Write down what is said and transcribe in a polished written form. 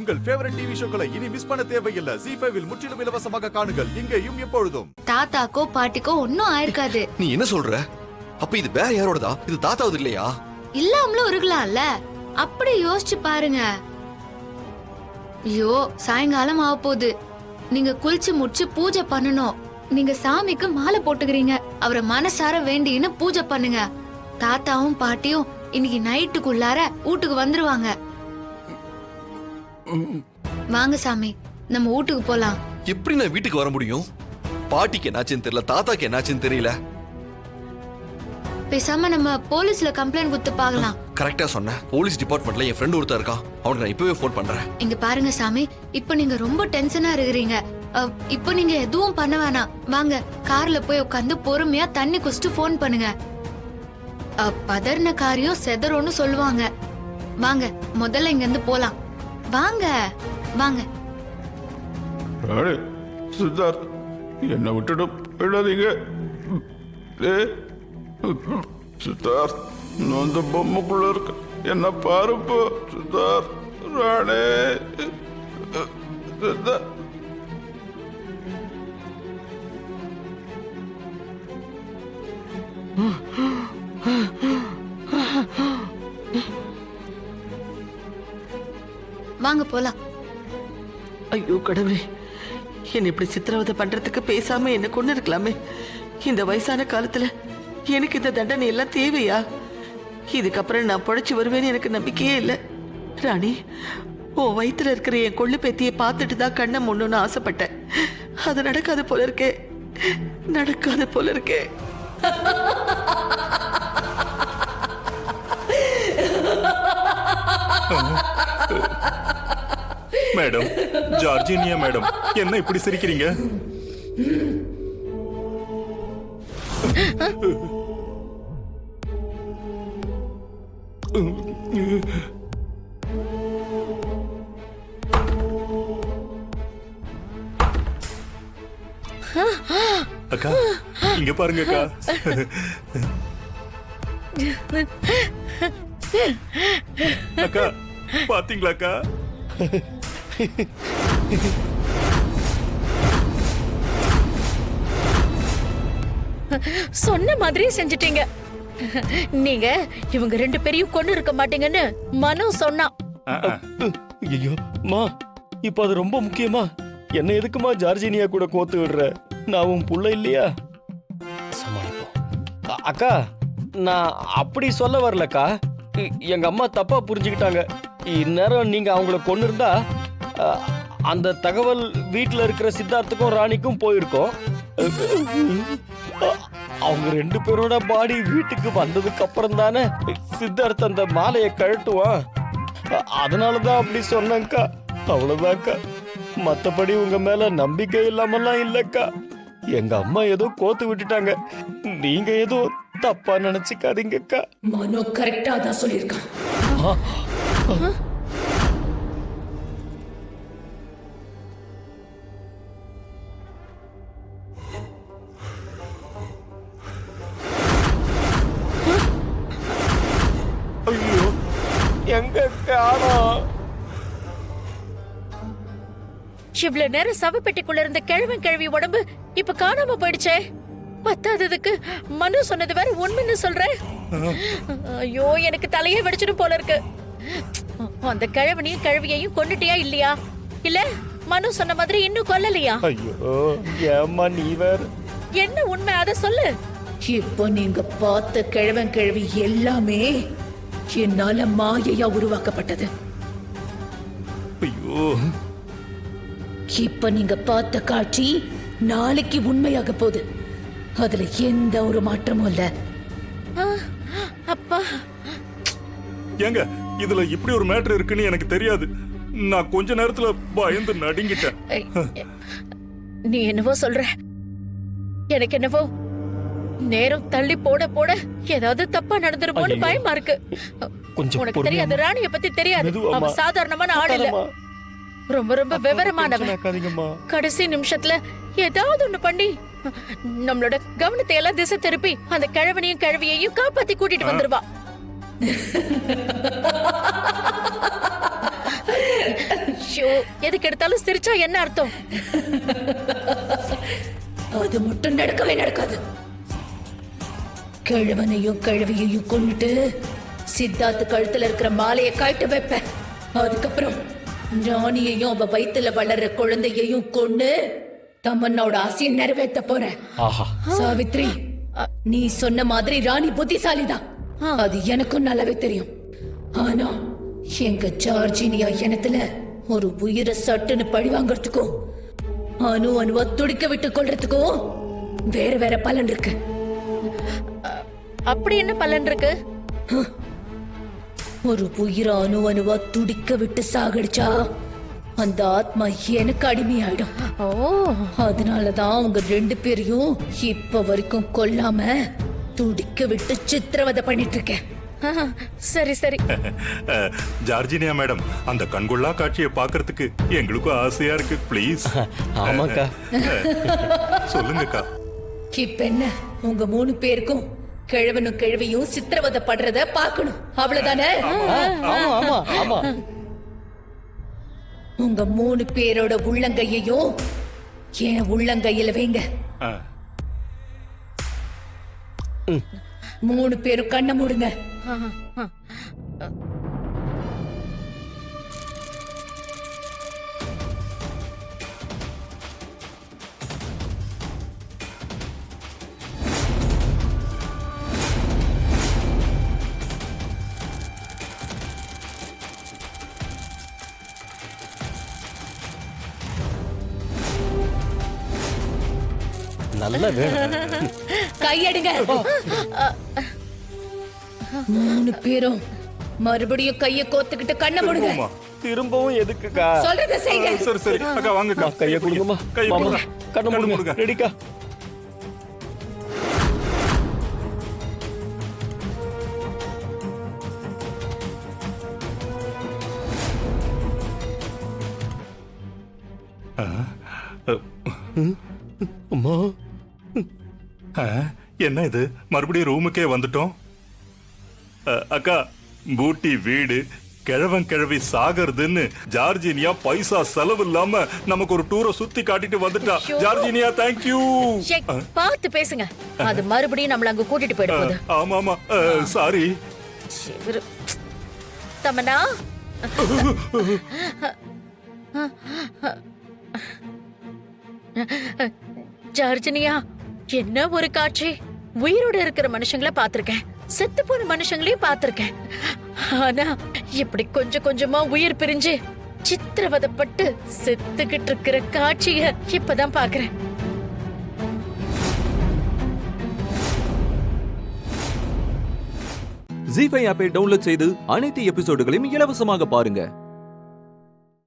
உங்கள் favourite TV ஷோக்களை இனி miss பண்ண தேவையில்லை. ZEE5 இல் முற்றிலும் இலவசமாக காணுங்கள், இங்கேயும் எப்பொழுதும். தாத்தாக்கோ பாட்டிக்கோ ஒன்னும் ஆயிருக்காது. நீ என்ன சொல்ற? அப்ப இது வேற யாரோடதா? இது தாத்தாவது இல்லையா? இல்லாமலும் இருக்கலாம்ல. அப்படி யோசிச்சு பாருங்க. ஐயோ, சாயங்காலம் ஆக போகுது. நீங்க குளிச்சு முடிச்சு பூஜை பண்ணணும். நீங்க சாமிக்கு மாலை போட்டுக்கிறீங்க. அவரை மனசார வேண்டின்னு பூஜை பண்ணுங்க. தாத்தாவும் பாட்டியும் இன்னைக்கு நைட்டுக்குள்ளார வீட்டுக்கு வந்துருவாங்க. வாங்க சாமி, நம்ம வீட்டுக்கு போலாம். எப்படி நான் வீட்டுக்கு வர முடியும்? பாட்டிக்கு என்னாச்சுன்னு தெரியல, தாத்தாக்கு என்னாச்சுன்னு தெரியல. பேசாம நம்ம போலீஸ்ல கம்ப்ளைண்ட் கொடுத்து பார்க்கலாம். கரெக்டா சொன்ன. போலீஸ் டிபார்ட்மெண்ட்ல என் ஃப்ரெண்ட் ஒருத்தர் இருக்கான். அவனுக்கு நான் இப்பவே ஃபோன் பண்றேன். இங்க பாருங்க சாமி, இப்ப நீங்க ரொம்ப டென்ஷனா இருக்கிறீங்க. இப்ப நீங்க எதுவும் பண்ண வேணாம். வாங்க, கார்ல போய் உட்காந்து பொறுமையா தண்ணி குடிச்சிட்டு ஃபோன் பண்ணுங்க. பதர்ன காரியம் செதறோன்னு சொல்லுவாங்க. வாங்க, முதல்ல இங்க இருந்து போலாம். வாங்க வாங்க. சித்தார்த், என்ன விட்டுட்டு போயிடாதீங்க. சித்தார்த், நான் அந்த பொம்மைக்குள்ள இருக்க. என்ன பாருப்போ சித்தார்த். ராணே சித்தார்த். வாங்க போலாம். ஐயோ கடவுளே, என்ன இப்படி சித்திரவதை பண்றதுக்கு பேசாம என்ன கொண்டு இருக்கலாமே. இந்த வயசான காலத்துல எனக்கு இந்த தண்டனை எல்லாம் தேவையா? இதுக்கப்புறம் நான் பொழைச்சு வருவேன்னு எனக்கு நம்பிக்கையே இல்லை. ராணி, உன் வயிற்றுல இருக்கிற என் கொள்ளு பேத்தியை பார்த்துட்டு தான் கண்ணை முன்னு ஆசைப்பட்டேன். அது நடக்காது போல இருக்கே, நடக்காது போல இருக்கே. மேடம், ஜார்ஜினியா மேடம், என்ன இப்படி சிரிக்கிறீங்க? அக்கா, இங்க பாருங்க அக்கா. அக்கா, பாத்தீங்களா அக்கா? சொன்ன மாதிரியே செஞ்சிட்டீங்க. நீங்க இவங்க ரெண்டு பேரையும் கொண்டு இருக்க மாட்டீங்கன்னு மனு சொன்னான். ஐயோ மா, இப்ப அது ரொம்ப முக்கியமா? என்ன எதுக்குமா ஜார்ஜினியா கூட கோத்து விடுற? நான் உன் புள்ள இல்லையா? சமாளிப்போம். அக்கா, நான் அப்படி சொல்ல வரலக்கா. எங்க அம்மா தப்பா புரிஞ்சுக்கிட்டாங்க. இந்நேரம் நீங்க அவங்கள கொண்டு இருந்தா அந்த தகவல் வீட்டுல இருக்கிற சித்தார்த்துக்கும் ராணிக்கும் போயிருக்கோம். அவங்க ரெண்டு பேரோட பாடி வீட்டுக்கு வந்ததுக்கு அப்புறம் தானே சித்தார்த் அந்த மாலையை கழட்டுவான். அதனாலதான் அப்படி சொன்னேங்க்கா. அவ்வளவுதான்க்கா. மத்தபடி உங்க மேல நம்பிக்கை இல்லாமலாம் இல்லக்கா. எங்க அம்மா ஏதோ கோத்து விட்டுட்டாங்க. நீங்க ஏதோ தப்பா நினைச்சுக்காதீங்கக்கா. மனோ கரெக்டா தான் சொல்லிருக்கான். ஐயோ, எங்க காணோம்? இவ்வளவு நேரம் சவப்பெட்டிக்குள்ள இருந்த கிழவன் கிழவி உடம்பு இப்ப காணாம போயிடுச்சே. பத்தாததுக்கு மனு சொன்னது வேற உண்மைன்னு சொல்றேன். ஐயோ, எனக்கு தலையே வெடிச்சிடும் போல இருக்கு. அந்த கிழவனையும் கிழவியையும் கொன்னுட்டியா இல்லையா? இல்ல மனு சொன்ன மாதிரி இன்னும் கொல்லலையா? ஐயோ, ஏம்மா நீ வேற. என்ன உண்மை அத சொல்லு. இப்போ நீங்க பார்த்த கிழவன் கிழவி எல்லாமே என்னால மாயையா உருவாக்கப்பட்டது. ஐயோ, இப்ப நீங்க பார்த்த காட்சி நாளைக்கு உண்மையாக போகுது. அதுல எந்த ஒரு மாற்றமும் இல்ல. அப்பா, ஏங்க இதுல இப்படி ஒரு மேட்டர் இருக்குன்னு எனக்கு தெரியாது. நான் கொஞ்ச நேரத்துல பயந்து நடுங்கிட்டேன். நீ என்னவோ சொல்ற, எனக்கு என்னவோ நேரம் தள்ளி போட போட ஏதாவது தப்பா நடந்துருமோன்னு பயமா இருக்கு. உனக்கு தெரியாது, ராணிய பத்தி தெரியாது. அவ சாதாரணமான ஆள் இல்ல, ரொம்ப ரொம்ப விவரமானவ. கடைசி நிமிஷத்துல ஏதாவது ஒண்ணு பண்ணி நம்மளோட கவனத்தை எல்லாம் திசை திருப்பி அந்த கிழவனையும் கிழவியையும் காப்பாத்தி கூட்டிட்டு வந்துருவா. ஐயோ, எதுக்கு எடுத்தாலும் சிரிச்சா என்ன அர்த்தம்? அது மட்டும் நடக்கவே நடக்காது. கிழவனையும் கிழவியையும் கொண்டுட்டு சித்தார்த்த கழுத்துல இருக்கிற மாலையை காய்ட்டு வைப்பேன். அதுக்கப்புறம் ராணியையும் அவ வயித்துல வளர்ற குழந்தையையும் கொண்டு தமன்னோட ஆசையை நிறைவேற்ற போறேன். ஆஹா, சாவித்ரி, நீ சொன்ன மாதிரி ராணி புத்திசாலிதான், அது எனக்கும் நல்லாவே தெரியும். ஆனா எங்க ஜார்ஜினியா இனத்துல ஒரு உயிரை சட்டுன்னு பழி வாங்கறதுக்கும் அணுவா துடிக்க விட்டு கொள்றதுக்கும் வேற வேற பலன் இருக்கு. அப்படி என்ன பலன் இருக்கு? ஒரு உயிரை அணுவா துடிக்க விட்டு சாகடிச்சா அந்த ஆத்மா எனக்கு அடிமையாயிடும். அதனாலதான் அவங்க 2 பேரையும் இப்ப வரைக்கும் கொல்லாம துடிக்க விட்டு சித்திரவதை பண்ணிட்டு இருக்கேன். சரி சரி. ஜார்ஜினியா மேடம், அந்த கண்கொள்ளா காட்சியை பார்க்கிறதுக்கு எங்களுக்கும் ஆசையா இருக்கு. ப்ளீஸ். ஆமாக்கா. சொல்லுங்கக்கா. இப்ப என்ன, உங்க 3 பேருக்கும் கிழவனும் கிழவியும் சித்திரவதை படுறத பார்க்கணும், அவ்வளவுதானே? ஆமா ஆமா ஆமா. உங்க 3 பேரோட உள்ளங்கையையும் என் உள்ளங்கையில வைங்க. 3 பேரும் கண்ணை மூடுங்க. நல்ல வேணும். கையெடுங்க. 3 பேரும் மறுபடியும் கைய கோத்துக்கிட்டு கண்ணை மூடுங்க. திரும்பவும் எதுக்குக்கா? சொல்றத செய்யுங்க. சரி சரி அக்கா, வாங்கக்கா. கைய கொடுங்கம்மா. கையை மாமா, கொடுங்க. கண்ணை கண்ணை மூடுங்க. மூடுங்க. ரெடிக்கா? அம்மா, என்ன இது, மறுபடியும் ரூமுக்கே வந்துட்டோம்? அக்கா, பூட்டி வீடு கிழவன் கிழவி சாகிறதுன்னு ஜார்ஜினியா பைசா செலவு இல்லாம நமக்கு ஒரு டூரை சுத்தி காட்டிட்டு வந்துட்டா. ஜார்ஜினியா, தேங்க்யூ. பார்த்து பேசுங்க, அது மறுபடியும் நம்மள அங்க கூட்டிட்டு போயிட போகுது. ஆமா ஆமா, சாரி. தமன்னா, ஜார்ஜினியா, என்ன ஒரு காட்சி! உயிரோட இருக்கிற மனுஷங்களை பார்த்திருக்கேன், செத்து போன மனுஷங்களையும் பார்த்திருக்கேன். ஆனா இப்படி கொஞ்சம் கொஞ்சமா உயிர் பிரிஞ்சு சித்திரவதைப்பட்டு செத்துக்கிட்டு இருக்கிற காட்சிய இப்பதான் பாக்குறேன். ஜீ5 ஆப்பை டவுன்லோட் செய்து அனைத்து எபிசோடுகளையும் இலவசமாக பாருங்க.